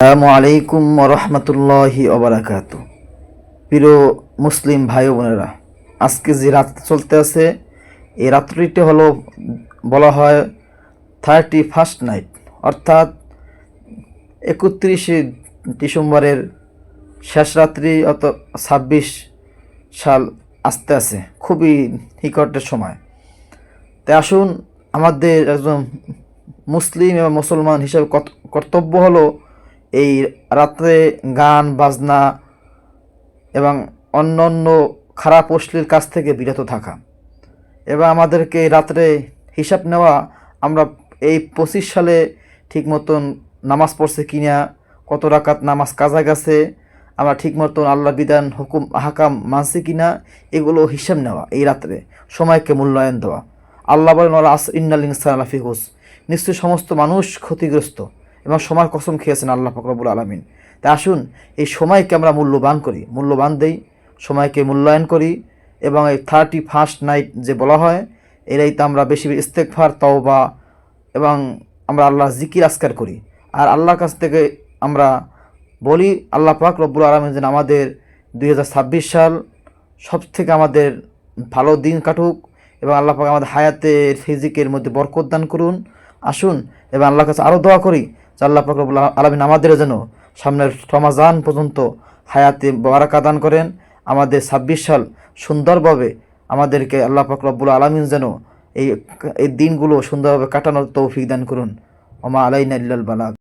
আসসালামু আলাইকুম রহমতুল্লাহি ওবারাকাতু। প্রিয় মুসলিম ভাই বোনেরা, আজকে যে রাত চলতে আছে এই রাত্রিটি হলো বলা হয় 31st নাইট, অর্থাৎ 31শে ডিসেম্বরের শেষ রাত্রি, অত 26 সাল আসতে আছে, খুবই নিকটের সময়। তাই আসুন, আমাদের একজন মুসলিম এবং মুসলমান হিসেবে কর্তব্য হলো এই রাত্রে গান বাজনা এবং অন্য অন্য খারাপ অশ্লীল কাজ থেকে বিরত থাকা, এবং আমাদেরকে এই রাত্রে হিসাব নেওয়া আমরা এই 25 সালে ঠিক মতন নামাজ পড়ছে কিনা, কত রাকাত নামাজ কাজা গেছে, আমরা ঠিক মতন আল্লাহ বিধান হুকুম হাকাম মানছি কিনা, এগুলো হিসাব নেওয়া। এই রাত্রে সময়কে মূল্যায়ন দেওয়া। আল্লাহ বলেন, আল্লাহ ইন্নাল ইনসানা লাফি খুসর, নিশ্চয়ই সমস্ত মানুষ ক্ষতিগ্রস্ত, এবং সময় কসম খেয়েছেন আল্লাহ পাক রব্বুল আলামিন। তাই আসুন, এই সময়কে আমরা মূল্যবান দেই, সময়কে মূল্যায়ন করি, এবং এই 31st নাইট যে বলা হয়, এরাইতে আমরা বেশি বেশি ইস্তেগফার তওবা এবং আমরা আল্লাহর জিকির আজকার করি। আর আল্লাহর কাছ থেকে আমরা বলি, আল্লাহ পাক রব্বুল আলামিন যেন আমাদের 2026 সাল সব থেকে আমাদের ভালো দিন কাটুক, এবং আল্লাহ পাক আমাদের হায়াতের ফিজিকের মধ্যে বরকত দান করুন। আসুন, এবং আল্লাহর কাছে আরও দোয়া করি যে আল্লাহ পাক রব্বুল আলামিন আমাদের যেন সামনের রমাজান পর্যন্ত হায়াতে বারাকা দান করেন। আমাদের 26 সাল সুন্দরভাবে আমাদেরকে আল্লাহ পাক রব্বুল আলামিন যেন এই দিনগুলো সুন্দরভাবে কাটানোর তৌফিক দান করুন। ওমা আলাইনা ইল্লাল বালাগ।